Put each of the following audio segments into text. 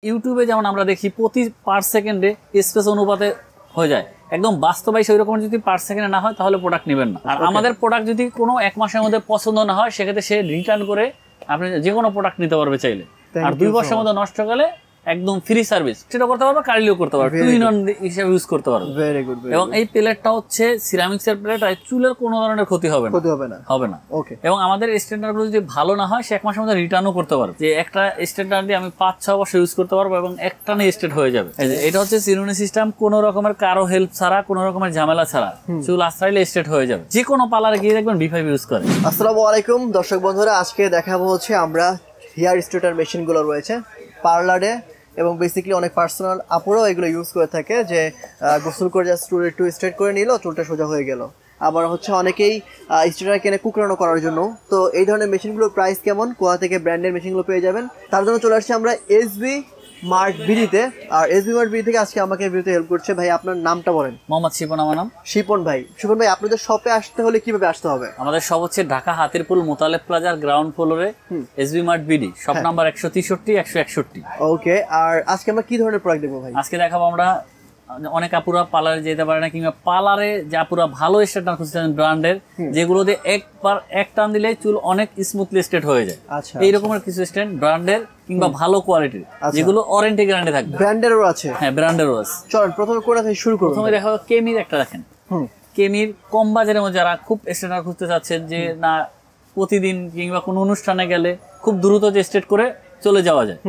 ইউটিউবে যেমন আমরা দেখি প্রতি পার সেকেন্ডে স্পেস অনুপাতে হয়ে যায়, একদম বাস্তবায়ী সেই রকম যদি পার সেকেন্ডে না হয় তাহলে প্রোডাক্ট নেবেন না। আর আমাদের প্রোডাক্ট যদি কোনো এক মাসের মধ্যে পছন্দ না হয় সেক্ষেত্রে সে রিটার্ন করে আপনি যে কোনো প্রোডাক্ট নিতে পারবে চাইলে। আর 2 বছরের মধ্যে নষ্ট গেলে একদম ফ্রি সার্ভিস, সেটা করতে পারবে, কার্লিও করতে পারবে, 2 in 1 হিসেবে ইউজ করতে পারবে। Very good. এবং এই প্লেটটা হচ্ছে সিরামিক্সের প্লেট, আর চুলের কোনো ধরনের ক্ষতি হবে না। ওকে। এবং আমাদের স্ট্যান্ডার্ডগুলো যদি ভালো না হয় সে এক মাসের মধ্যে রিটার্নও করতে পারবে, যে একটা স্ট্যান্ডার্ড দিয়ে আমি 5-6 বছর ইউজ করতে পারবো এবং একটা নিয়ে স্টেট হয়ে যাবে। এটা হচ্ছে চিরুনি সিস্টেম, কোনো রকমের কারো হেল্প ছাড়া, কোনো রকমের ঝামেলা ছাড়া চুল আশ্রাইলে স্টেট হয়ে যাবে। যে কোনো পার্লারে গিয়ে দেখবেন V5 ইউজ করে। আসসালামু আলাইকুম দর্শক বন্ধুরা, আজকে দেখাবো হচ্ছে আমরা হেয়ার স্ট্রেটার মেশিনগুলো রয়েছে পার্লারে, এবং বেসিক্যালি অনেক পার্সোনাল আপুরাও এগুলো ইউজ করে থাকে, যে গোসল করে জাস্ট চুল একটু স্ট্রেট করে নিল, চুলটা সোজা হয়ে গেল। আবার হচ্ছে অনেকেই স্ট্রেটার কেনে কুকরানো করার জন্য। তো এই ধরনের মেশিনগুলোর প্রাইস কেমন, কোথা থেকে ব্র্যান্ডের মেশিনগুলো পেয়ে যাবেন, তার জন্য চলে আসছি আমরা এসবি মার্ট বিডিতে। আর এসবি মার্ট বিডি থেকে আজকে আমাকে ভিডিওতে হেল্প করছে ভাই, আপনার নামটা বলেন। মোহাম্মদ শিপন আমার নাম। শিপন ভাই, আপনাদের শপে আসতে হলে কিভাবে আসতে হবে? আমাদের শপ হচ্ছে ঢাকা হাতিরপুল মোতালেব প্লাজার গ্রাউন্ড ফ্লোরে SB mart BD, shop number 163-161। ওকে। আর আজকে আমরা কি ধরনের প্রোডাক্ট দেখবো ভাই? আজকে দেখাবো আমরা, অনেক আপুরা পার্লারে যেতে পারে না, কিংবা পার্লারে যে আপুরা ভালো স্ট্রেটনার খুঁজছেন ব্র্যান্ডের, যেগুলো দিয়ে একবার এক টান দিলে চুল অনেক স্মুথলি স্ট্রেট হয়ে যায়, এই রকমের কিছু স্ট্যান্ড ব্র্যান্ডের কিংবা ভালো কোয়ালিটির, যেগুলো ওয়ারেন্টি গ্যারান্টি থাকবে। ব্র্যান্ডেরও আছে? হ্যাঁ, ব্র্যান্ডেরও আছে। চলুন প্রথমে কোনটা থেকে শুরু করব। প্রথমে দেখাবো কেমির একটা, দেখেন কেমির কম বাজারের মধ্যে যারা খুব স্ট্রেটনার খুঁজতে চাচ্ছেন, যে না প্রতিদিন কিংবা কোনো অনুষ্ঠানে গেলে খুব দ্রুত যে স্ট্রেট করে চলে যাওয়া যায়,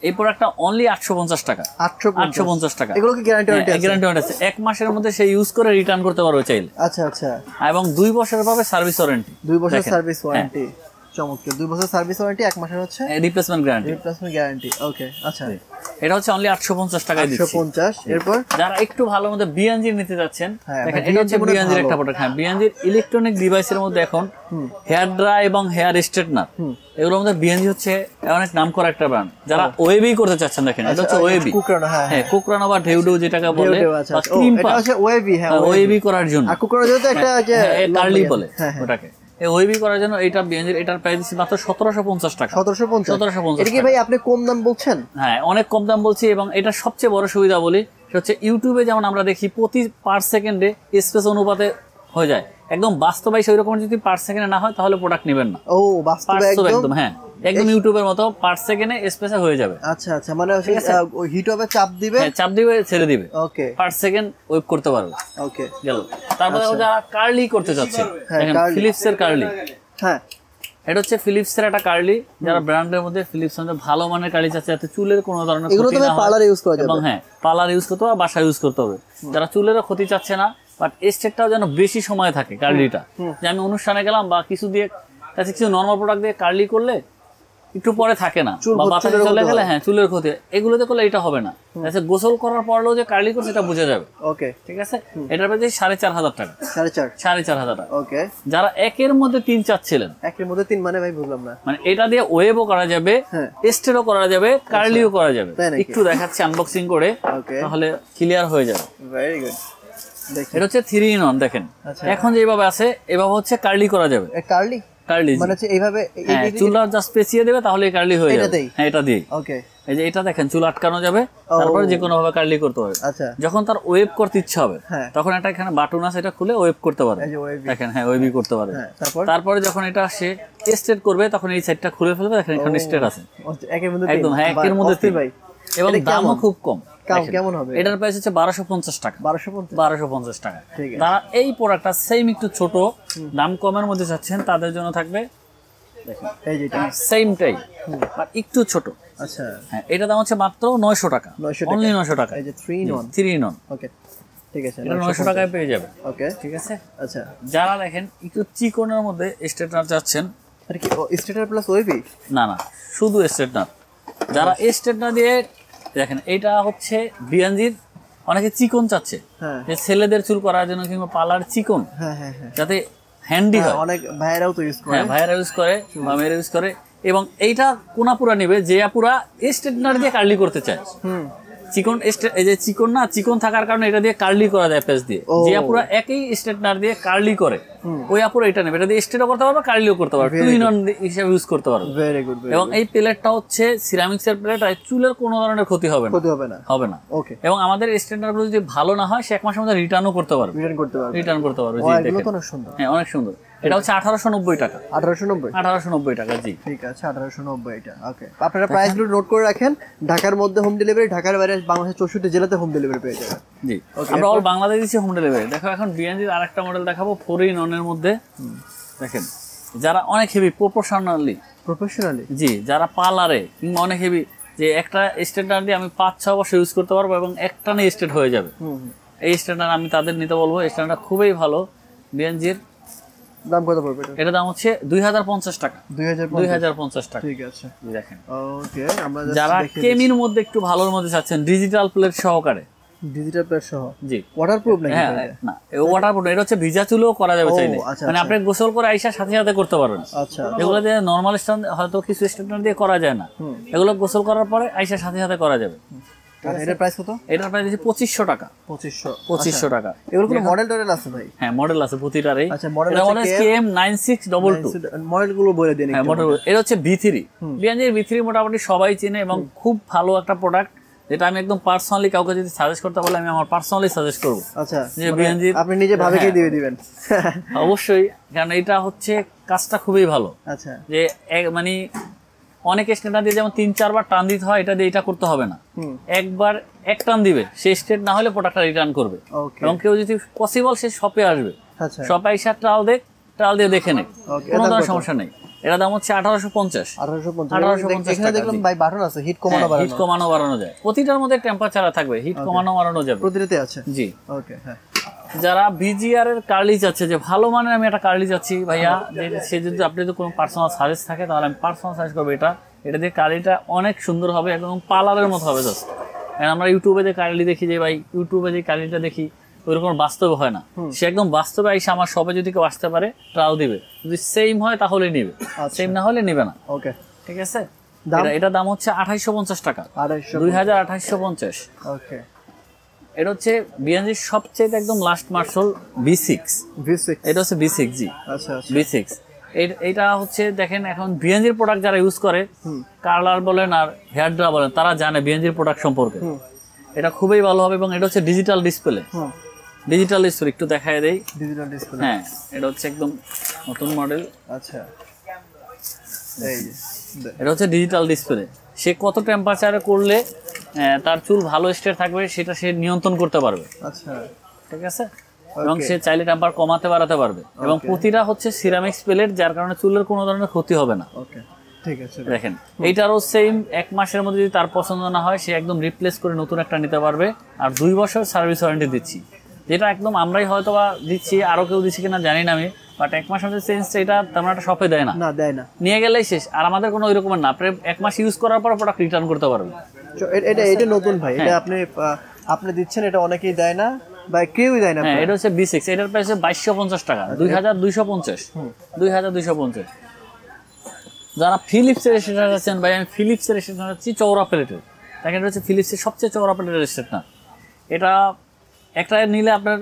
এই প্রোডাক্টটা অনলি 850 টাকা। 850 টাকা। এগুলো কি গ্যারান্টি আছে? গ্যারান্টি আছে, 1 মাসের মধ্যে সে ইউজ করে রিটার্ন করতে পারবে চাইলে। আচ্ছা আচ্ছা। এবং 2 বছরের পাবে সার্ভিস ওয়ারেন্টি। 2 বছর সার্ভিস ওয়ারেন্টি, চমৎকার। 2 বছর সার্ভিস ওয়ারেন্টি, 1 মাসের হচ্ছে রিপ্লেসমেন্ট গ্যারান্টি। ওকে আচ্ছা। এটা হচ্ছে অনলি 850 টাকায় দিচ্ছি। 850। এরপর যারা একটু ভালো মধ্যে বিএনজি নিতে যাচ্ছেন, দেখেন এটা হচ্ছে বিএনজির একটা প্রোডাক্ট। হ্যাঁ, বিএনজির ইলেকট্রনিক ডিভাইসের মধ্যে এখন হেয়ার ড্রাই এবং হেয়ার স্ট্রেটনার, এগুলোর মধ্যে বিএনজি হচ্ছে অনেক নাম করা একটা ব্র্যান্ড। যারা ওয়েবি করতে চাচ্ছেন, দেখেন এটা হচ্ছে ওয়েবি, কুকরানো। হ্যাঁ, কুকরানো বা ঢেউডু যেটাকে বলে, বা ক্রিম এটা হচ্ছে ওয়েবি। হ্যাঁ, ওয়েবি করার জন্য। আর কুকরানো যেটা একটা যে কার্লি বলে ওটাকে, এই ওয়েবি করার জন্য এটা বিএনজির, এটার প্রাইস দিচ্ছি মাত্র 1750 টাকা। 1750। এটা কি ভাই আপনি কম দাম বলছেন? হ্যাঁ, অনেক কম দাম বলছি। এবং এটা সবচেয়ে বড় সুবিধা বলি, সেটা হচ্ছে ইউটিউবে যেমন আমরা দেখি প্রতি পার সেকেন্ডে স্পেস অনুপাতে হয়ে যায়, একদম বাস্তবায়ী সেই রকম যদি পার সেকেন্ডে না হয় তাহলে প্রোডাক্ট নেবেন না। ও, বাস্তবে একদম। হ্যাঁ, একদম ইউটিউবের মতো পার সেকেন্ডে স্পেসে হয়ে যাবে। আচ্ছা আচ্ছা, মানে হিট হবে, চাপ দিবে, চাপ দিবে, ছেড়ে দিবে। ওকে, পার সেকেন্ড ওয়েব করতে পারবে। ওকে, গেল। তারপরে যারা কার্লি করতে চাচ্ছে, দেখেন ফিলিপস এর কার্লি। হ্যাঁ, এটা হচ্ছে ফিলিপস এর একটা কার্লি, যারা ব্র্যান্ডের মধ্যে ফিলিপস এর ভালো মানের কার্লি চাচ্ছে, যাতে চুলের কোনো ধরনের ক্ষতি না হয়। পার্লার ইউজ করা যাবে, এবং হ্যাঁ, পার্লার ইউজ করতে হবে, বাসা ইউজ করতে হবে। যারা চুলেরও ক্ষতি চাচ্ছে না, বাট স্টেটটাও যেন বেশি সময় থাকে কার্লিটা, যে আমি অনুষ্ঠানে গেলাম বা কিছু দিয়ে কাছে কিছু নরমাল প্রোডাক্ট দিয়ে কার্লি করলে একটু পরে থাকে না, বা বাতাসে চলে গেলে হ্যাঁ চুলের ক্ষতি, এগুলোতে করলে এটা হবে না। আচ্ছা, গোসল করার পরও যে কার্লি করছে এটা বোঝা যাবে। ওকে, ঠিক আছে। এটার প্রাইস 4500 টাকা। 4500 টাকা। ওকে। যারা একের মধ্যে 3 চাচ্ছিলেন, একের মধ্যে 3 মানে ভাই বুঝলাম না। মানে এটা দিয়ে ওয়েবও করা যাবে, স্ট্রেটও করা যাবে, কার্লিও করা যাবে। একটু দেখাচ্ছি আনবক্সিং করে, তাহলে ক্লিয়ার হয়ে যাবে। Very good. এটা হচ্ছে 3 in 1। দেখেন এখন যেভাবে আছে এভাবে হচ্ছে কার্লি করা যাবে। কার্লি মানে হচ্ছে এইভাবে চুলটা জাস্ট পেঁচিয়ে দেবে, তাহলে কার্লি হয়ে যাবে। হ্যাঁ, এটা দিয়ে। ওকে। এই যে এটা দেখেন চুল আটকানো যাবে, তারপরে যে কোনো ভাবে কার্লি করতে হবে। আচ্ছা। যখন তার ওয়েব করতে ইচ্ছা হবে, তখন একটা এখানে বাটন আছে, এটা খুলে ওয়েব করতে পারে। দেখেন, হ্যাঁ, ওয়েবই করতে পারে। তারপরে যখন এটা সে স্ট্রেট করবে, তখন এই সাইডটা খুলে ফেলবে, দেখেন এখানে স্ট্রেট আছে একদম। হ্যাঁ, একের মধ্যে 3 ভাই। এবং দামও খুব কম। কেমন হবে? এটার প্রাইস হচ্ছে 1250 টাকা। 1250 টাকা। যারা এই প্রোডাক্টটা সেম একটু ছোট দাম কমের মধ্যে চাচ্ছেন, তাদের জন্য থাকবে দেখেন এই যেটা সেমটাই বাট একটু ছোট। আচ্ছা। হ্যাঁ, এটা দাম হচ্ছে মাত্র 900 টাকা। অনলি 900 টাকা। এই যে 3 in 1। ওকে, ঠিক আছে। এটা 900 টাকায় পেয়ে যাবে। ওকে, ঠিক আছে। আচ্ছা, যারা দেখেন একটু চিকনের মধ্যে স্ট্রেটনার চাচ্ছেন, আর কি স্ট্রেটনার প্লাস ওয়েবি? না, শুধু স্ট্রেটনার। যারা স্ট্রেটনার দিয়ে, দেখেন এটা হচ্ছে বিএনজির, অনেকে চিকন চাচ্ছে, যে ছেলেদের চুল করার জন্য কিংবা পার্লার চিকন, যাতে হ্যান্ডি হয়। অনেক ভাইরাও তো ইউজ করে। হ্যাঁ, ভাইরা ইউজ করে বা মেয়েরা ইউজ করে। এবং এইটা কোনাপুরা নেবে যে আপুরা স্ট্রেটনার দিয়ে কার্লি করতে চায়, চিকন এই যে চিকন না, চিকন থাকার কারণে এটা দিয়ে কার্লি করা যায় পেজ দিয়ে। যে আপুরা একই স্ট্রেটনার দিয়ে কার্লি করে ওই আপুরা এটা নেবে, এটা দিয়ে স্ট্রেটও করতে পারবে, কার্লিও করতে পারবে, টু ইন ওয়ান হিসেবে ইউজ করতে পারবে। Very good. এবং এই প্লেটটা হচ্ছে সিরামিক্স এর প্লেট, আর চুলের কোনো ধরনের ক্ষতি হবে না। ওকে। এবং আমাদের স্ট্যান্ডার্ড গুলো যদি ভালো না হয় সে এক মাসের মধ্যে রিটার্নও করতে পারবে। রিটার্ন করতে পারবে। জি দেখেন, অনেক সুন্দর। হ্যাঁ অনেক সুন্দর। এটা হচ্ছে 1890 টাকা। 1890 টাকা। জি ঠিক আছে, 1890 এটা। ওকে, আপনারা প্রাইসগুলো নোট করে রাখেন। ঢাকার মধ্যে হোম ডেলিভারি, ঢাকার বাইরে বাংলাদেশের 64 জেলাতে হোম ডেলিভারি পেয়ে যাবেন। জি, আমরা অল বাংলাদেশ দিচ্ছি হোম ডেলিভারি। দেখো এখন বিএনজির আরেকটা মডেল দেখাবো 4 in 1 এর মধ্যে। দেখেন, যারা অনেক হেভি প্রফেশনালি, জি যারা পার্লারে কিংবা অনেক হেভি, যে একটা স্ট্যান্ডার্ড দিয়ে আমি 5-6 বছর ইউজ করতে পারবো এবং একটা নিয়ে স্টেট হয়ে যাবে, এই স্ট্যান্ডার্ড আমি তাদের নিতে বলবো। স্ট্যান্ডার্ড খুবই ভালো। বিএনজির দাম কত পড়বে এটা? দাম হচ্ছে 2050 টাকা। 2050 টাকা। ঠিক আছে, দেখেন। ওকে, আমরা যারা কেমির মধ্যে একটু ভালোর মধ্যে চাচ্ছেন, ডিজিটাল প্লেট সহকারে, ডিজিটাল প্লেট সহ, জি ওয়াটারপ্রুফ নাকি? না, ওয়াটারপ্রুফ না, এটা হচ্ছে ভিজা চুলও করা যাবে চাইলে। মানে আপনি গোসল করে আইসা সাথে সাথে করতে পারবেন। আচ্ছা, এগুলো দিয়ে নরমাল স্ট্যান্ড হয়তো কিছু স্ট্যান্ডার্ড দিয়ে করা যায় না, এগুলো গোসল করার পরে আইসা সাথে সাথে করা যাবে। এটার প্রাইস কত? এটার প্রাইস হচ্ছে 2500 টাকা। 2500 টাকা। এগুলো কোনো মডেল টডেল আছে ভাই? হ্যাঁ মডেল আছে প্রতিটারই। আচ্ছা, মডেল আছে KM9622। মডেল গুলো বলে দেন। হ্যাঁ মডেল, এটা হচ্ছে B3। বিএনজির B3 মোটামুটি সবাই চেনে এবং খুব ভালো একটা প্রোডাক্ট, যেটা আমি একদম পার্সোনালি কাউকে যদি সাজেস্ট করতে বলে আমি আমার পার্সোনালি সাজেস্ট করব। আচ্ছা, যে বিএনজির আপনি নিজে ভাবে কি দিয়ে দিবেন? অবশ্যই, কারণ এটা হচ্ছে কাজটা খুবই ভালো। আচ্ছা, যে মানে অনেক স্টেটনার দিয়ে যেমন 3-4 বার টান দিতে হয়, এটা দিয়ে এটা করতে হবে না, একবার এক টান দিবে, সে স্টেট না হলে প্রোডাক্টটা রিটার্ন করবে। এবং কেউ যদি পসিবল সে শপে আসবে, শপে এসে ট্রায়াল দিয়ে দেখে নেয়, কোনো ধরনের সমস্যা নেই। এর দাম হচ্ছে 1850। এখানে দেখলাম ভাই বাটন আছে, হিট কমানো বাড়ানো যায়। প্রতিটার মধ্যে টেম্পারেচার থাকবে, হিট কমানো বাড়ানো যাবে, প্রতিটাতে আছে। জি ওকে, হ্যাঁ। যারা বিজিআর এর কার্লি চাচ্ছে, যে ভালো মানের আমি একটা কার্লি চাচ্ছি ভাইয়া, যে সে যদি আপনি যদি কোনো পার্সোনাল সাজেস্ট থাকে তাহলে আমি পার্সোনাল সাজেস্ট করবো এটা দিয়ে কার্লিটা অনেক সুন্দর হবে, একদম পার্লারের মতো হবে। জাস্ট আমরা ইউটিউবে যে কার্লি দেখি, যে ভাই ইউটিউবে যে কার্লিটা দেখি ওইরকম বাস্তবে হয় না, সে একদম বাস্তবে এসে আমার শপে যদি কেউ আসতে পারে ট্রায়াল দিবে, যদি সেম হয় তাহলে নিবে, সেম না হলে নিবে না। ওকে, ঠিক আছে। এটা দাম হচ্ছে 2850 টাকা। 2850। ওকে, এটা হচ্ছে বিএনজির সবচেয়ে একদম লাস্ট মার্শাল V6। এটা হচ্ছে V6। জি, আচ্ছা, V6। এটা হচ্ছে দেখেন, এখন বিএনজির প্রোডাক্ট যারা ইউজ করে, কালার বলেন আর হেয়ার ড্রা বলেন, তারা জানে বিএনজির প্রোডাক্ট সম্পর্কে। এটা খুবই ভালো হবে এবং এটা হচ্ছে ডিজিটাল ডিসপ্লে। একটু দেখায় দেই। ডিজিটাল ডিসপ্লে, হ্যাঁ, এটা হচ্ছে একদম নতুন মডেল। আচ্ছা, এটা হচ্ছে ডিজিটাল ডিসপ্লে। সে কত টেম্পারেচারে করলে তার চুল ভালো স্টেট থাকবে সেটা সে নিয়ন্ত্রণ করতে পারবে। আচ্ছা, ঠিক আছে। এবং সে চাইলে টেম্পার কমাতে বাড়াতে পারবে। এবং প্রতিটা হচ্ছে সিরামিক্স প্লেট, যার কারণে চুলের কোনো ধরনের ক্ষতি হবে না। ওকে, ঠিক আছে। দেখেন, এইটারও সেম 1 মাসের মধ্যে যদি তার পছন্দ না হয়, সে একদম রিপ্লেস করে নতুন একটা নিতে পারবে। আর 2 বছর সার্ভিস ওয়ারেন্টি দিচ্ছি, যেটা একদম আমরাই হয়তো বা দিচ্ছি, আরো কেউ দিচ্ছি কিনা জানি না আমি, বাট 1 মাসের মধ্যে চেঞ্জটা এটা তেমন একটা শপে দেয় না, নিয়ে গেলেই শেষ। আর আমাদের কোনো ওই রকমের না, আপনি 1 মাস ইউজ করার পর প্রোডাক্ট রিটার্ন করতে পারবেন। এটা নতুন ভাই, এটা আপনি দিচ্ছেন, এটা অনেকেই দেয় না বা কেউই দেয় না। এটা হচ্ছে B6। এটার প্রাইস 2250 টাকা। 2250। যারা ফিলিপসের স্টেটনার আছেন, ভাই আমি ফিলিপসের স্টেটনার আছি চওড়া প্লেটের, দেখেন এটা হচ্ছে ফিলিপসের সবচেয়ে চওড়া প্লেটের স্টেটনার। এটা একটা নিলে আপনার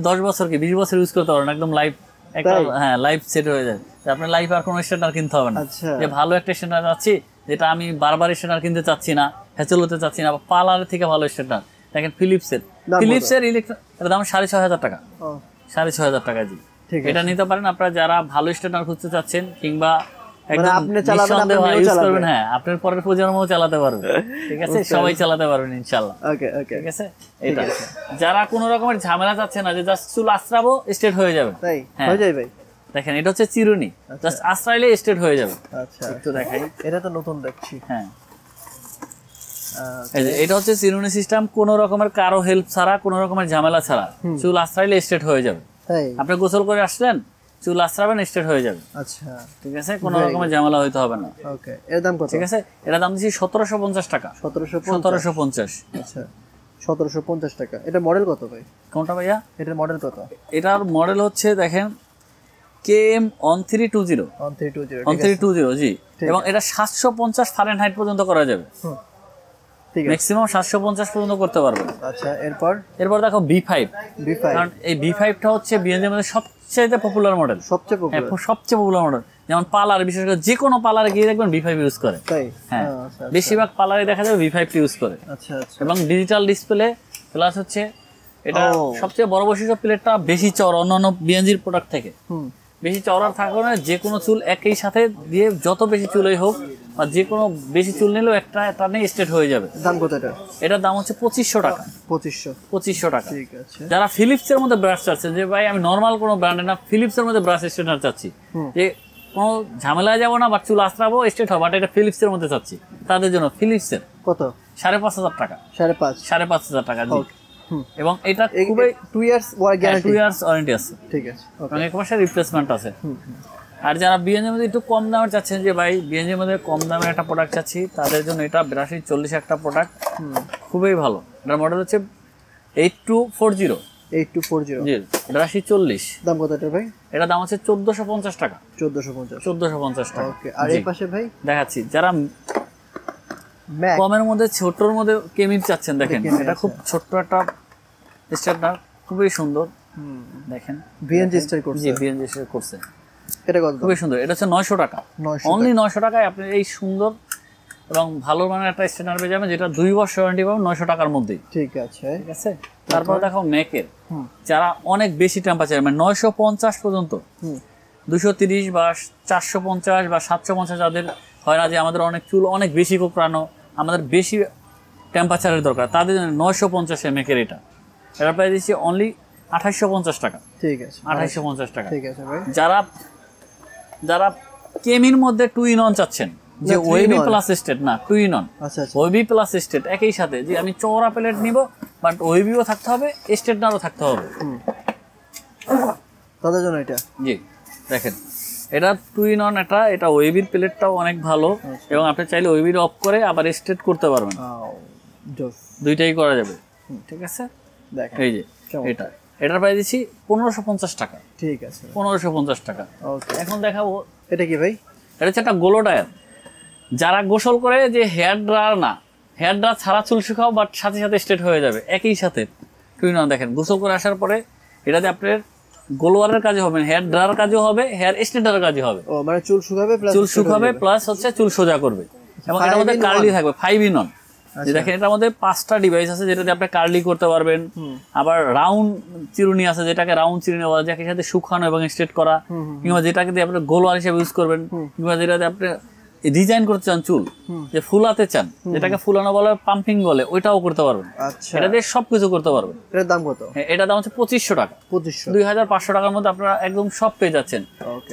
10 বছর কি 20 বছর ইউজ করতে পারেন, একদম লাইফ একটা, হ্যাঁ লাইফ সেট হয়ে যায়। আপনার লাইফ আর কোনো স্টেটনার কিনতে হবে না। যে ভালো একটা স্টেটনার চাচ্ছি, যেটা আমি বারবার স্টেটনার কিনতে চাচ্ছি না, হ্যাচেল হতে চাচ্ছি না, বা পার্লারের থেকে ভালো স্টেটনার, দেখেন ফিলিপসের এটার দাম 6500 টাকা। 6500 টাকা। জি, এটা নিতে পারেন আপনারা যারা ভালো স্টেটনার খুঁজতে চাচ্ছেন, কিংবা আপনার পরের প্রজন্মও চালাতে পারবে। ঠিক আছে, সবাই চালাতে পারবেন ইনশাআল্লাহ। ঠিক আছে। এটা যারা কোনো রকমের ঝামেলা চাচ্ছে না, যে জাস্ট চুল আশ্রাবো স্ট্রেট হয়ে যাবে, দেখেন এটা হচ্ছে চিরুনি, জাস্ট আশ্রাইলে স্ট্রেট হয়ে যাবে। আচ্ছা, একটু দেখাই, এটা তো নতুন দেখছি। হ্যাঁ, এটা হচ্ছে চিরুনি সিস্টেম, কোনো রকমের কারো হেল্প ছাড়া, কোনো রকমের ঝামেলা ছাড়া চুল আশ্রাইলে স্ট্রেট হয়ে যাবে। আপনি গোসল করে আসলেন, চুল আশ্রাবেন, স্ট্রেট হয়ে যাবে। আচ্ছা, ঠিক আছে, কোনো রকমের ঝামেলা হইতে হবে না। ওকে, এর দাম কত? ঠিক আছে, এর দাম দিচ্ছি 1750 টাকা। 1750। আচ্ছা, 1750 টাকা। এটা মডেল কত ভাই? কোনটা ভাইয়া? এটার মডেল কত? এটার মডেল হচ্ছে দেখেন KM1320। 1320। জি, এবং এটা 750 ফারেনহাইট পর্যন্ত করা যাবে। ম্যাক্সিমাম 750 পর্যন্ত করতে পারবেন। আচ্ছা, এরপর দেখো B5, কারণ এই B5টা হচ্ছে বিএনজির মধ্যে সবচেয়ে পপুলার মডেল, সবচেয়ে পপুলার মডেল। যেমন পার্লার, বিশেষ করে যে কোনো পার্লারে গিয়ে দেখবেন B5 ইউজ করে। হ্যাঁ, বেশিরভাগ পার্লারে দেখা যাবে B5 ইউজ করে। আচ্ছা, এবং ডিজিটাল ডিসপ্লে প্লাস হচ্ছে এটা সবচেয়ে বড় বৈশিষ্ট্য, প্লেটটা বেশি চওড়া অন্যান্য বিএনজির প্রোডাক্ট থেকে। বেশি চওড়ার থাকার কারণে যে কোনো চুল একই সাথে দিয়ে যত বেশি চুলই হোক বা যে কোনো বেশি চুল নিলেও একটা টানে স্ট্রেট হয়ে যাবে। দাম কত এটা? এটার দাম হচ্ছে 2500 টাকা। 2500 টাকা। ঠিক আছে। যারা ফিলিপসের মধ্যে ব্রাশ চাচ্ছেন যে ভাই আমি নরমাল কোনো ব্র্যান্ডে না, ফিলিপসের মধ্যে ব্রাশ স্ট্রেটনার চাচ্ছি, যে কোনো ঝামেলায় যাবো না বা চুল আঁচড়াবো স্ট্রেট হবে, বাট এটা ফিলিপসের মধ্যে চাচ্ছি, তাদের জন্য ফিলিপসের কত 5500 টাকা। 5500 টাকা। এবং এটা খুবই 2 ইয়ার্স ওয়ারেন্টি আছে। ঠিক আছে, মানে এক মাসের রিপ্লেসমেন্ট আছে। আর যারা বিএনজির মধ্যে একটু কম দামে চাচ্ছেন যে ভাই বিএনজির মধ্যে কম দামের একটা প্রোডাক্ট চাচ্ছি, তাদের জন্য এটা 8240 একটা প্রোডাক্ট, খুবই ভালো। এটার মডেল হচ্ছে 8240। জি, 8240। দাম কত এটা ভাই? এটা দাম হচ্ছে 1450 টাকা। 1450 টাকা। ওকে। আর এই পাশে ভাই দেখাচ্ছি, যারা কমের মধ্যে ছোটর মধ্যে কেমিন চাচ্ছেন, দেখেন এটা খুব ছোট্ট একটা স্টার্টার, খুবই সুন্দর। দেখেন বিএনজি স্টার করছে। জি, বিএনজি স্টার করছে। এটা কত? খুবই সুন্দর। এটা হচ্ছে 900 টাকা। অনলি 900 টাকায় আপনি এই সুন্দর এবং ভালো মানের একটা স্টার্টার পেয়ে যাবেন, যেটা 2 বছর ওয়ারেন্টি পাবেন 900 টাকার মধ্যেই। ঠিক আছে। তারপর দেখো ম্যাকের, যারা অনেক বেশি টেম্পারেচার, মানে 950 পর্যন্ত, 230 বা 450 বা 750, যাদের হয় না যে আমাদের অনেক চুল অনেক বেশি কোঁকড়ানো, আমাদের বেশি টেম্পারেচারের দরকার, তাদের জন্য 950 মেকের এটা প্রাইস দিচ্ছি অনলি 2850 টাকা। ঠিক আছে, 2850 টাকা। ঠিক আছে ভাই। যারা কেমির মধ্যে 2 in 1 চাচ্ছেন, যে ওয়েবি প্লাস স্টেট না 2 in 1, ওয়েবি প্লাস স্টেট একই সাথে, যে আমি চওড়া প্লেট নিব বাট ওয়েবিও থাকতে হবে, স্টেটনারও থাকতে হবে, তাদের জন্য এটা। জি, দেখেন এটা 2 in 1, এটা ওয়েবির প্লেটটাও অনেক ভালো, এবং আপনি চাইলে ওয়েবির অফ করে আবার স্ট্রেট করতে পারবেন, দুইটাই করা যাবে। ঠিক আছে, দেখেন এই যে এটার প্রাইস দিচ্ছি 1550 টাকা। ঠিক আছে, 1550 টাকা। ওকে, এখন দেখাবো এটা কি ভাই? এটা হচ্ছে একটা গোলো ডায়ার। যারা গোসল করে যে হেয়ার ড্রায়ার না, হেয়ার ড্রায়ার ছাড়া চুল শুকাও বাট সাথে সাথে স্ট্রেট হয়ে যাবে একই সাথে 2 in 1। দেখেন গোসল করে আসার পরে এটাতে আপনার গোলোয়ারের কাজে হবে, হেয়ার ড্রায়ার কাজে হবে, হেয়ার স্ট্রেটারের কাজে হবে। ও মানে চুল শুকাবে প্লাস হচ্ছে চুল সোজা করবে, এবং এটার মধ্যে কার্লি থাকবে 5 in 1। দেখেন এটার মধ্যে 5টা ডিভাইস আছে, যেটাতে আপনি কার্লি করতে পারবেন। আবার রাউন্ড চিরুনি আছে, যেটাকে রাউন্ড চিরুনি বলা যায়, সাথে শুকানো এবং স্ট্রেট করা, কিংবা যেটাকে দিয়ে আপনি গোলোয়ার হিসেবে ইউজ করবেন, কিংবা যেটাতে আপনি ডিজাইন করতে চান চুল, যে ফুলাতে চান, যেটাকে ফুলানো বলে, পাম্পিং বলে, ওইটাও করতে পারবেন। এটা দিয়ে সবকিছু করতে পারবেন। এটার দাম কত? এটার দাম হচ্ছে 2500 টাকা। 2500 টাকার মধ্যে আপনারা একদম সব পেয়ে যাচ্ছেন।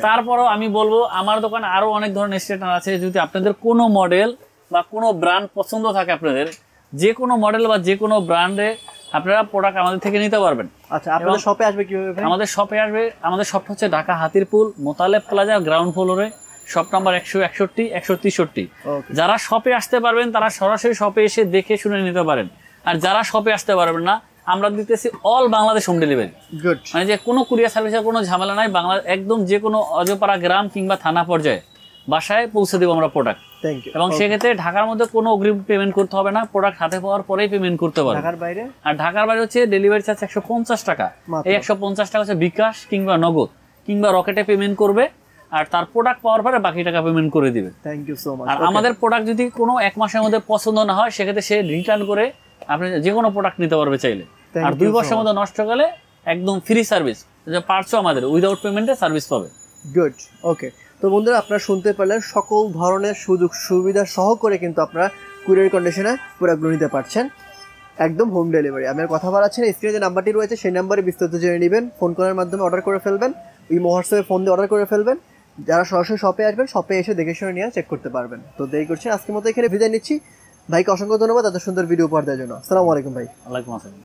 তারপরও আমি বলবো আমার দোকানে আরো অনেক ধরনের স্ট্রেটনার আছে, যদি আপনাদের কোনো মডেল বা কোনো ব্র্যান্ড পছন্দ থাকে, আপনাদের যে কোনো মডেল বা যে কোনো ব্র্যান্ডে আপনারা প্রোডাক্ট আমাদের থেকে নিতে পারবেন। আচ্ছা, আপনাদের শপে আসবে কিভাবে? আমাদের শপে আসবে, আমাদের শপ হচ্ছে ঢাকা হাতিরপুল মোতালেব প্লাজা গ্রাউন্ড ফ্লোরে, শপ নাম্বার 161 163। যারা শপে আসতে পারবেন তারা সরাসরি শপে এসে দেখে শুনে নিতে পারেন, আর যারা শপে আসতে পারবেন না, আমরা দিতেছি all Bangladesh home delivery. Good, মানে যে কোনো কুরিয়ার সার্ভিসের কোনো ঝামেলা নাই, বাংলা একদম যে কোনো অজপাড়া গ্রাম কিংবা থানা পর্যায়ে বাসায় পৌঁছে দেবো আমরা প্রোডাক্ট। এবং সেক্ষেত্রে ঢাকার মধ্যে কোনো অগ্রিম পেমেন্ট করতে হবে না, প্রোডাক্ট হাতে পাওয়ার পরেই পেমেন্ট করতে পারবে। ঢাকার বাইরে? আর ঢাকার বাইরে হচ্ছে ডেলিভারি চার্জ 150 টাকা। এই 150 টাকা হচ্ছে বিকাশ কিংবা নগদ কিংবা রকেটে পেমেন্ট করবে, আর তার প্রোডাক্ট পাওয়ার পরে বাকি টাকা পেমেন্ট করে দিবে। Thank you so much. আর আমাদের প্রোডাক্ট যদি কোনো 1 মাসের মধ্যে পছন্দ না হয়, সেক্ষেত্রে সে রিটার্ন করে আপনি যে কোনো প্রোডাক্ট নিতে পারবে চাইলে। আর 2 বছরের মধ্যে নষ্ট গেলে একদম ফ্রি সার্ভিস, যে পার্টসও আমাদের উইদাউট পেমেন্টে সার্ভিস পাবে। গুড, ওকে। তো বন্ধুরা, আপনারা শুনতে পারলেন, সকল ধরনের সুযোগ সুবিধা সহ করে কিন্তু আপনারা কুরিয়ার কন্ডিশনে প্রোডাক্টগুলো নিতে পারছেন, একদম হোম ডেলিভারি। আমি আর কথা বলাচ্ছি না, স্ক্রিনে যে নাম্বারটি রয়েছে সেই নাম্বারে বিস্তারিত জেনে নেবেন, ফোন কলের মাধ্যমে অর্ডার করে ফেলবেন, ইমো হোয়াটসঅ্যাপে ফোন দিয়ে অর্ডার করে ফেলবেন। যারা সরাসরি শপে আসবেন, শপে এসে দেখে শুনে নিয়ে চেক করতে পারবেন। তো দেরি করছি, আজকের মতো এখানে বিদায় নিচ্ছি। ভাইকে অসংখ্য ধন্যবাদ এত সুন্দর ভিডিও উপহার দেওয়ার জন্য। আসসালামু আলাইকুম ভাই। ওয়ালাইকুম আসসালাম।